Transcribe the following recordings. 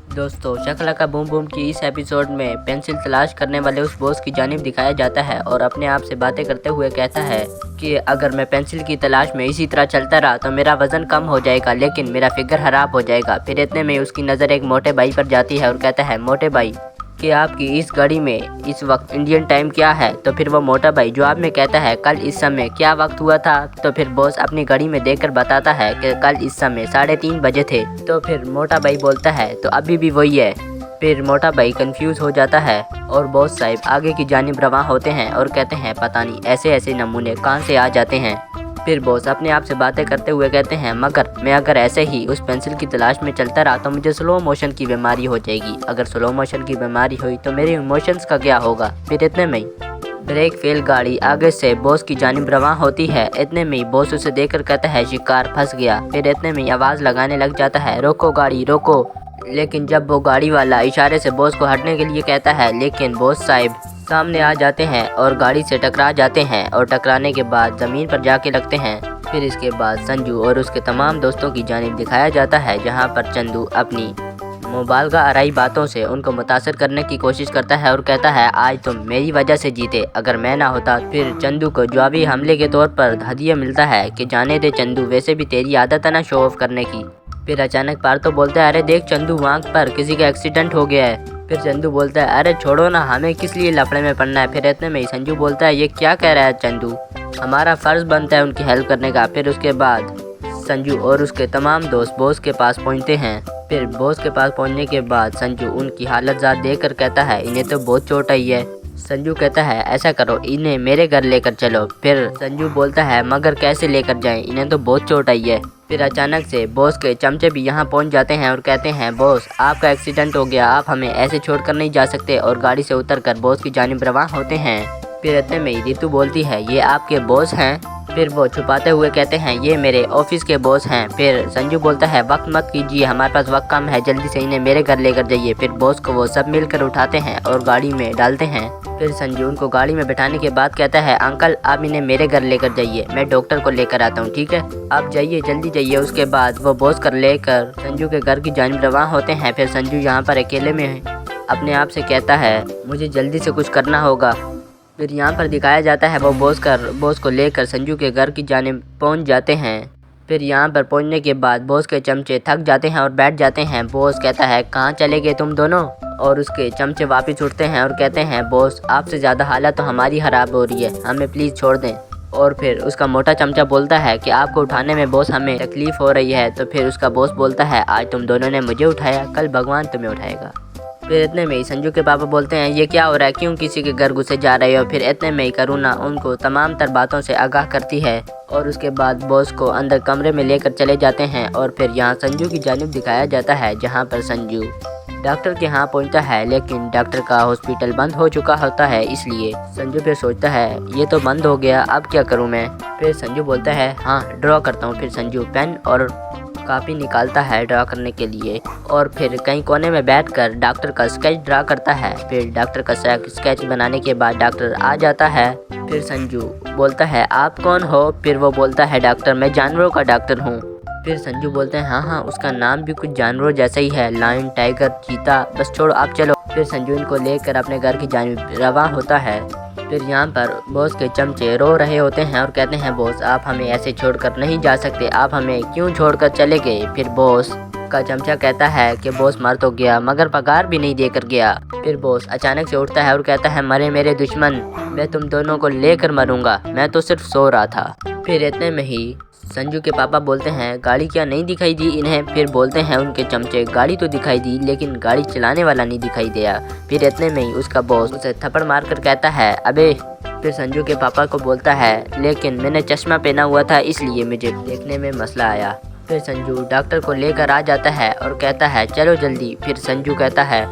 दोस्तों, शकलका boom boom की इस एपिसोड में पेंसिल तलाश करने वाले उस बॉस की जानिब दिखाया जाता है और अपने आप से बातें करते हुए कहता है कि अगर मैं पेंसिल की तलाश में इसी तरह चलता रहा तो मेरा वजन कम हो जाएगा, लेकिन मेरा फिगर खराब हो जाएगा। फिर इतने में उसकी नज़र एक मोटे भाई पर जाती है और कहता है, मोटे भाई कि आपकी इस घड़ी में इस वक्त इंडियन टाइम क्या है? तो फिर वो मोटा भाई जवाब में कहता है, कल इस समय क्या वक्त हुआ था? तो फिर बॉस अपनी घड़ी में देखकर बताता है कि कल इस समय 3:30 बजे थे। तो फिर मोटा भाई बोलता है, तो अभी भी वही है। फिर मोटा भाई कंफ्यूज हो जाता है और बॉस साहब आगे की जानिब रवां होते हैं और कहते हैं, पता नहीं ऐसे ऐसे नमूने कहाँ से आ जाते हैं। फिर बॉस अपने आप से बातें करते हुए कहते हैं, मगर मैं अगर ऐसे ही उस पेंसिल की तलाश में चलता रहा तो मुझे स्लो मोशन की बीमारी हो जाएगी। अगर स्लो मोशन की बीमारी हुई तो मेरे इमोशंस का क्या होगा? फिर इतने में ब्रेक फेल गाड़ी आगे से बॉस की जानिब रवां होती है। इतने में बॉस उसे देखकर कहता है, शिकार फंस गया। फिर इतने में आवाज़ लगाने लग जाता है, रोको गाड़ी रोको। लेकिन जब वो गाड़ी वाला इशारे से बॉस को हटने के लिए कहता है, लेकिन बॉस साहब सामने आ जाते हैं और गाड़ी से टकरा जाते हैं और टकराने के बाद ज़मीन पर जाके लगते हैं। फिर इसके बाद संजू और उसके तमाम दोस्तों की जानिब दिखाया जाता है, जहां पर चंदू अपनी मुबालगा आराई बातों से उनको मुतासर करने की कोशिश करता है और कहता है, आज तुम मेरी वजह से जीते, अगर मैं ना होता। फिर चंदू को जवाबी हमले के तौर पर हदिया मिलता है कि जाने दे चंदू, वैसे भी तेरी आदत है ना शो ऑफ करने की। फिर अचानक पार्थो बोलता है, अरे देख चंदू, वहाँ पर किसी का एक्सीडेंट हो गया है। फिर चंदू बोलता है, अरे छोड़ो ना, हमें किस लिए लफड़े में पड़ना है। फिर इतने में ही संजू बोलता है, ये क्या कह रहा है चंदू, हमारा फ़र्ज़ बनता है उनकी हेल्प करने का। फिर उसके बाद संजू और उसके तमाम दोस्त बॉस के पास पहुंचते हैं। फिर बॉस के पास पहुंचने के बाद संजू उनकी हालत ज़ात देखकर कहता है, इन्हें तो बहुत चोट आई है। संजू कहता है, ऐसा करो, इन्हें मेरे घर लेकर चलो। फिर संजू बोलता है, मगर कैसे लेकर जाएं, इन्हें तो बहुत चोट आई है। फिर अचानक से बॉस के चमचे भी यहाँ पहुँच जाते हैं और कहते हैं, बॉस आपका एक्सीडेंट हो गया, आप हमें ऐसे छोड़कर नहीं जा सकते। और गाड़ी से उतरकर बॉस की जानिब रवां होते हैं। फिर इतने में ही रितु बोलती है, ये आपके बॉस हैं? फिर वो छुपाते हुए कहते हैं, ये मेरे ऑफिस के बॉस हैं। फिर संजू बोलता है, वक्त मत कीजिए, हमारे पास वक्त कम है, जल्दी से इन्हें मेरे घर लेकर जाइए। फिर बॉस को वो सब मिलकर उठाते हैं और गाड़ी में डालते हैं। फिर संजू उनको गाड़ी में बैठाने के बाद कहता है, अंकल आप इन्हें मेरे घर लेकर जाइए, मैं डॉक्टर को लेकर आता हूँ, ठीक है, आप जाइए जल्दी जाइए। उसके बाद वो बॉस कर लेकर संजू के घर की जानिब रवां होते हैं। फिर संजू यहाँ पर अकेले में अपने आप से कहता है, मुझे जल्दी से कुछ करना होगा। फिर यहाँ पर दिखाया जाता है वो बॉस को लेकर संजू के घर की जानिब पहुँच जाते हैं। फिर यहाँ पर पहुँचने के बाद बॉस के चमचे थक जाते हैं और बैठ जाते हैं। बॉस कहता है, कहाँ चले गए तुम दोनों? और उसके चमचे वापस उठते हैं और कहते हैं, बॉस आपसे ज़्यादा हालत तो हमारी ख़राब हो रही है, हमें प्लीज़ छोड़ दें। और फिर उसका मोटा चमचा बोलता है कि आपको उठाने में बॉस हमें तकलीफ़ हो रही है। तो फिर उसका बॉस बोलता है, आज तुम दोनों ने मुझे उठाया, कल भगवान तुम्हें उठाएगा। फिर इतने में ही संजू के पापा बोलते हैं, ये क्या हो रहा है, क्यों किसी के घर घुसे जा रहे हो? फिर इतने में ही करुणा उनको तमाम तर बातों से आगाह करती है और उसके बाद बॉस को अंदर कमरे में लेकर चले जाते हैं। और फिर यहाँ संजू की जानिब दिखाया जाता है, जहाँ पर संजू डॉक्टर के यहाँ पहुँचता है, लेकिन डॉक्टर का हॉस्पिटल बंद हो चुका होता है। इसलिए संजू फिर सोचता है, ये तो बंद हो गया, अब क्या करूँ मैं? फिर संजू बोलता है, हाँ ड्रॉ करता हूँ। फिर संजू पेन और कापी निकालता है ड्रा करने के लिए और फिर कहीं कोने में बैठकर डॉक्टर का स्केच ड्रा करता है। फिर डॉक्टर का स्केच बनाने के बाद डॉक्टर आ जाता है। फिर संजू बोलता है, आप कौन हो? फिर वो बोलता है, डॉक्टर मैं जानवरों का डॉक्टर हूँ। फिर संजू बोलते हैं, हाँ हाँ, उसका नाम भी कुछ जानवरों जैसा ही है, लायन, टाइगर, चीता, बस छोड़ो आप चलो। फिर संजू इनको लेकर अपने घर की जानिब रवां होता है। फिर यहाँ पर बॉस के चमचे रो रहे होते हैं और कहते हैं, बॉस आप हमें ऐसे छोड़कर नहीं जा सकते, आप हमें क्यों छोड़कर चले गए? फिर बॉस का चमचा कहता है कि बॉस मर तो गया, मगर पगार भी नहीं देकर गया। फिर बॉस अचानक से उठता है और कहता है, मरे मेरे दुश्मन, मैं तुम दोनों को लेकर मरूंगा, मैं तो सिर्फ सो रहा था। फिर इतने में ही संजू के पापा बोलते हैं, गाड़ी क्या नहीं दिखाई दी इन्हें? फिर बोलते हैं उनके चमचे, गाड़ी तो दिखाई दी, लेकिन गाड़ी चलाने वाला नहीं दिखाई दिया। फिर इतने में ही उसका बॉस उसे थप्पड़ मारकर कहता है, अबे। फिर संजू के पापा को बोलता है, लेकिन मैंने चश्मा पहना हुआ था, इसलिए मुझे देखने में मसला आया। फिर संजू डॉक्टर को लेकर आ जाता है और कहता है, चलो जल्दी। फिर संजू कहता है,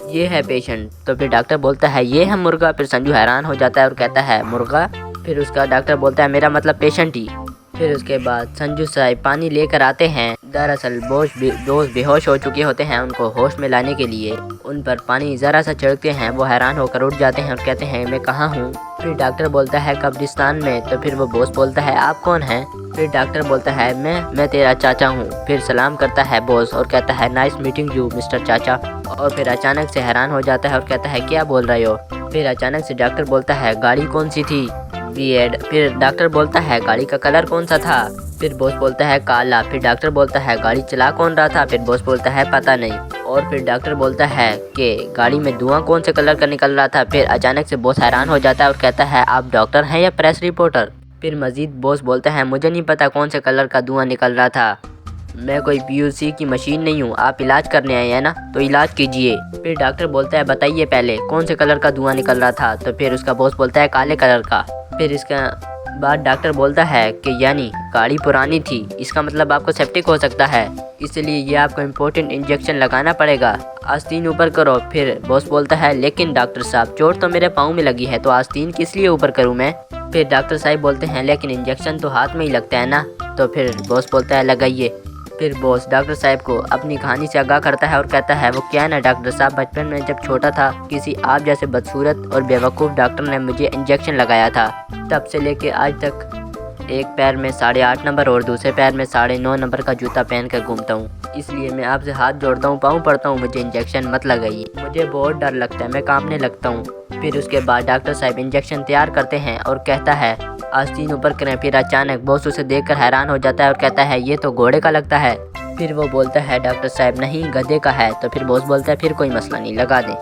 ये है पेशेंट। तो फिर डॉक्टर बोलता है, ये है मुर्गा। फिर संजू हैरान हो जाता है और कहता है, मुर्गा? फिर उसका डॉक्टर बोलता है, मेरा मतलब पेशेंट ही। फिर उसके बाद संजू साहब पानी लेकर आते हैं दरअसल दोस्त बेहोश हो चुके होते हैं। उनको होश में लाने के लिए उन पर पानी ज़रा सा छिड़कते हैं। वो हैरान होकर उठ जाते हैं और कहते हैं मैं कहाँ हूँ। फिर डॉक्टर बोलता है कब्रिस्तान में। तो फिर वो बॉस बोलता है आप कौन हैं। फिर डॉक्टर बोलता है मैं तेरा चाचा हूँ। फिर सलाम करता है बॉस और कहता है नाइस मीटिंग यू मिस्टर चाचा। और फिर अचानक से हैरान हो जाता है और कहता है क्या बोल रहे हो। फिर अचानक से डॉक्टर बोलता है गाड़ी कौन सी थी। फिर डॉक्टर बोलता है गाड़ी का कलर कौन सा था। फिर बॉस बोलता है काला। फिर डॉक्टर बोलता है गाड़ी चला कौन रहा था। फिर बॉस बोलता है पता नहीं। और फिर डॉक्टर बोलता है कि गाड़ी में धुआं कौन से कलर का निकल रहा था। फिर अचानक से बॉस हैरान हो जाता है और कहता है आप डॉक्टर हैं या प्रेस रिपोर्टर। फिर मजीद बॉस बोलता है मुझे नहीं पता कौन से कलर का धुआं निकल रहा था। मैं कोई पीयूसी की मशीन नहीं हूँ। आप इलाज करने आए हैं ना तो इलाज कीजिए। फिर डॉक्टर बोलता है बताइए पहले कौन से कलर का धुआं निकल रहा था। तो फिर उसका बॉस बोलता है काले कलर का। फिर इसका बाद डॉक्टर बोलता है कि यानी गाड़ी पुरानी थी, इसका मतलब आपको सेप्टिक हो सकता है, इसलिए ये आपको इम्पोर्टेंट इंजेक्शन लगाना पड़ेगा। आस्तीन ऊपर करो। फिर बॉस बोलता है लेकिन डॉक्टर साहब चोट तो मेरे पाँव में लगी है तो आस्तीन किस लिए ऊपर करूँ मैं। फिर डॉक्टर साहब बोलते हैं लेकिन इंजेक्शन तो हाथ में ही लगता है ना। तो फिर बॉस बोलता है लगाइए। फिर बॉस डॉक्टर साहब को अपनी कहानी से आगाह करता है और कहता है वो क्या ना डॉक्टर साहब बचपन में जब छोटा था किसी आप जैसे बदसूरत और बेवकूफ़ डॉक्टर ने मुझे इंजेक्शन लगाया था। तब से लेके आज तक एक पैर में 8.5 नंबर और दूसरे पैर में 9.5 नंबर का जूता पहन कर घूमता हूँ। इसलिए मैं आपसे हाथ जोड़ता हूँ, पाँव पड़ता हूँ, मुझे इंजेक्शन मत लगाइए। मुझे बहुत डर लगता है, मैं कांपने लगता हूँ। फिर उसके बाद डॉक्टर साहब इंजेक्शन तैयार करते हैं और कहता है आस्तीन ऊपर करें। फिर अचानक बॉस उसे देखकर हैरान हो जाता है और कहता है ये तो घोड़े का लगता है। फिर वो बोलता है डॉक्टर साहब नहीं गधे का है। तो फिर बॉस बोलता है फिर कोई मसला नहीं लगा दें।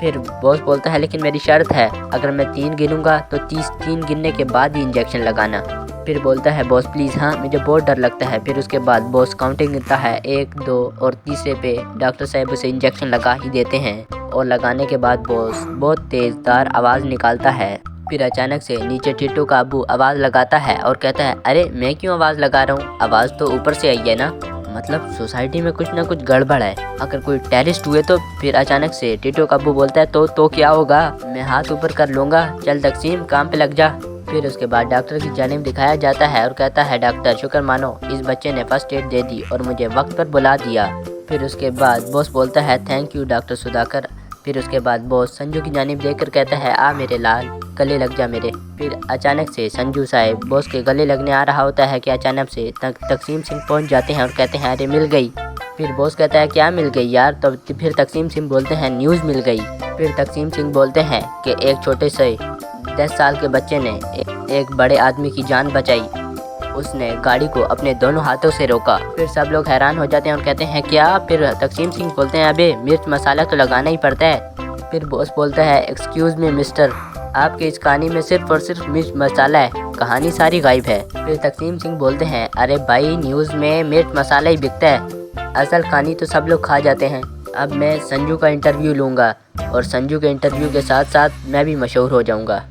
फिर बॉस बोलता है लेकिन मेरी शर्त है, अगर मैं 3 गिनूंगा तो 3 गिनने के बाद ही इंजेक्शन लगाना। फिर बोलता है बॉस प्लीज़ हाँ मुझे बहुत डर लगता है। फिर उसके बाद बॉस काउंटिंग गिनता है 1 2 और तीसरे पे डॉक्टर साहब उसे इंजेक्शन लगा ही देते हैं। और लगाने के बाद बॉस बहुत तेज़दार आवाज़ निकालता है। फिर अचानक से नीचे टिट्टू का अब्बू आवाज़ लगाता है और कहता है अरे मैं क्यों आवाज़ लगा रहा हूँ, आवाज़ तो ऊपर से आई है ना, मतलब सोसाइटी में कुछ ना कुछ गड़बड़ है, अगर कोई टेररिस्ट हुए तो। फिर अचानक से टिट्टू का अब्बू बोलता है तो क्या होगा, मैं हाथ ऊपर कर लूँगा, चल तकसीम काम पे लग जा। फिर उसके बाद डॉक्टर की जानिब दिखाया जाता है और कहता है डॉक्टर शुक्र मानो इस बच्चे ने फर्स्ट एड दे दी और मुझे वक्त पर बुला दिया। फिर उसके बाद बॉस बोलता है थैंक यू डॉक्टर सुधाकर। फिर उसके बाद बॉस संजू की जानिब देखकर कहता है आ मेरे लाल गले लग जा मेरे। फिर अचानक से संजू साहब बॉस के गले लगने आ रहा होता है कि अचानक से तकसीम सिंह पहुंच जाते हैं और कहते हैं अरे मिल गई। फिर बॉस कहता है क्या मिल गई यार। तो फिर तकसीम सिंह बोलते हैं न्यूज़ मिल गई। फिर तकसीम सिंह बोलते हैं कि एक छोटे से 10 साल के बच्चे ने एक बड़े आदमी की जान बचाई, उसने गाड़ी को अपने दोनों हाथों से रोका। फिर सब लोग हैरान हो जाते हैं और कहते हैं क्या। फिर तकसीम सिंह बोलते हैं अबे मिर्च मसाला तो लगाना ही पड़ता है। फिर बॉस बोलता है एक्सक्यूज़ मी मिस्टर, आपके इस कहानी में सिर्फ और सिर्फ मिर्च मसाला है, कहानी सारी गायब है। फिर तकसीम सिंह बोलते हैं अरे भाई न्यूज़ में मिर्च मसाला ही बिकता है, असल कहानी तो सब लोग खा जाते हैं। अब मैं संजू का इंटरव्यू लूँगा और संजू के इंटरव्यू के साथ साथ मैं भी मशहूर हो जाऊँगा।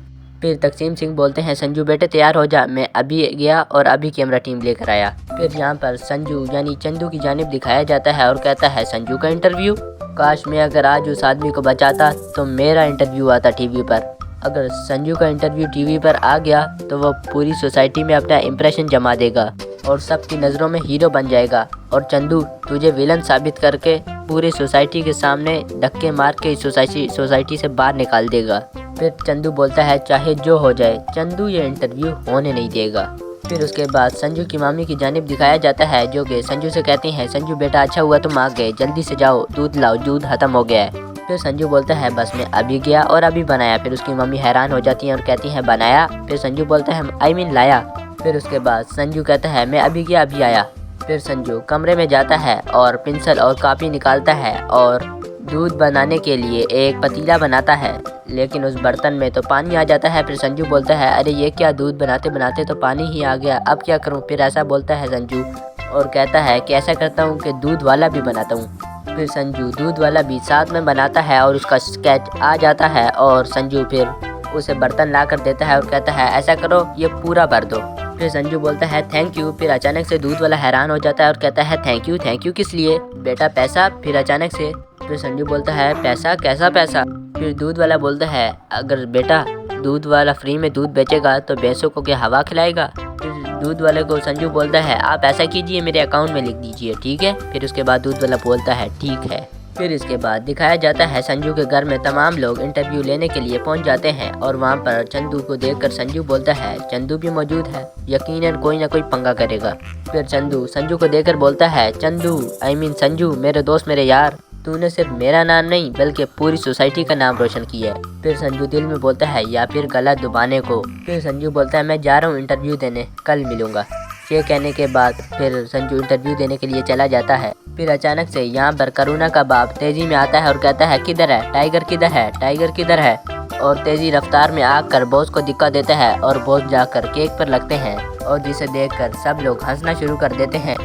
फिर तकसीम सिंह बोलते हैं संजू बेटे तैयार हो जा, मैं अभी गया और अभी कैमरा टीम लेकर आया। फिर यहाँ पर संजू यानी चंदू की जानिब दिखाया जाता है और कहता है संजू का इंटरव्यू, काश मैं अगर आज उस आदमी को बचाता तो मेरा इंटरव्यू आता टीवी पर। अगर संजू का इंटरव्यू टीवी पर आ गया तो वो पूरी सोसाइटी में अपना इम्प्रेशन जमा देगा और सबकी नज़रों में हीरो बन जाएगा और चंदू तुझे विलन साबित करके पूरी सोसाइटी के सामने धक्के मार के सोसाइटी से बाहर निकाल देगा। फिर चंदू बोलता है चाहे जो हो जाए चंदू ये इंटरव्यू होने नहीं देगा। फिर उसके बाद संजू की मामी की जानिब दिखाया जाता है जो कि संजू से कहती हैं संजू बेटा अच्छा हुआ तुम आ गए, जल्दी से जाओ दूध लाओ, दूध ख़त्म हो गया है। फिर संजू बोलता है बस मैं अभी गया और अभी बनाया। फिर उसकी मम्मी हैरान हो जाती हैं और कहती हैं बनाया। फिर संजू बोलता है आई मीन लाया। फिर उसके बाद संजू कहता है मैं अभी गया अभी आया। फिर संजू कमरे में जाता है और पेंसिल और कॉपी निकालता है और दूध बनाने के लिए एक पतीला बनाता है, लेकिन उस बर्तन में तो पानी आ जाता है। फिर संजू बोलता है अरे ये क्या, दूध बनाते बनाते तो पानी ही आ गया, अब क्या करूं। फिर ऐसा बोलता है संजू और कहता है कि ऐसा करता हूं कि दूध वाला भी बनाता हूं। फिर संजू दूध वाला भी साथ में बनाता है और उसका स्केच आ जाता है और संजू फिर उसे बर्तन ला कर देता है और कहता है ऐसा करो ये पूरा भर दो। फिर संजू बोलता है थैंक यू। फिर अचानक से दूध वाला हैरान हो जाता है और कहता है थैंक यू किस लिए बेटा, पैसा। फिर अचानक से फिर संजू बोलता है पैसा, कैसा पैसा। फिर दूध वाला बोलता है अगर बेटा दूध वाला फ्री में दूध बेचेगा तो भैंसों को क्या हवा खिलाएगा। फिर दूध वाले को संजू बोलता है आप ऐसा कीजिए मेरे अकाउंट में लिख दीजिए, ठीक है। फिर उसके बाद दूध वाला बोलता है ठीक है। फिर इसके बाद दिखाया जाता है संजू के घर में तमाम लोग इंटरव्यू लेने के लिए पहुंच जाते हैं और वहां पर चंदू को देखकर संजू बोलता है चंदू भी मौजूद है, यकीनन कोई ना कोई पंगा करेगा। फिर चंदू संजू को देखकर बोलता है चंदू संजू मेरे दोस्त मेरे यार, तूने सिर्फ मेरा नाम नहीं बल्कि पूरी सोसाइटी का नाम रोशन किया है। फिर संजू दिल में बोलता है या फिर गला दबाने को। फिर संजू बोलता है मैं जा रहा हूँ इंटरव्यू देने, कल मिलूंगा। ये कहने के बाद फिर संजू इंटरव्यू देने के लिए चला जाता है। फिर अचानक से यहाँ पर करुणा का बाप तेजी में आता है और कहता है किधर है टाइगर, किधर है टाइगर, किधर है। और तेजी रफ्तार में आकर बॉस को धक्का देता है और बॉस जाकर केक पर लगते हैं और जिसे देखकर सब लोग हंसना शुरू कर देते हैं।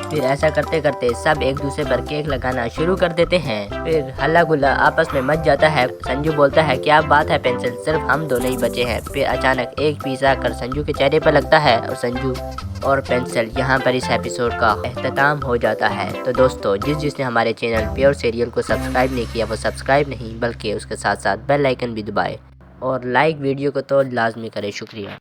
फिर ऐसा करते करते सब एक दूसरे पर केक लगाना शुरू कर देते हैं। फिर हल्ला गुल्ला आपस में मच जाता है। संजू बोलता है क्या बात है पेंसिल, सिर्फ हम दोनों ही बचे हैं। फिर अचानक एक पीस आकर संजू के चेहरे पर लगता है और संजू और पेंसिल यहाँ पर इस एपिसोड का अख्ताम हो जाता है। तो दोस्तों जिसने हमारे चैनल प्योर सीरियल को सब्सक्राइब नहीं किया वो सब्सक्राइब नहीं बल्कि उसके साथ साथ बेल आइकन भी दबाए और लाइक वीडियो को तो लाजमी करे। शुक्रिया।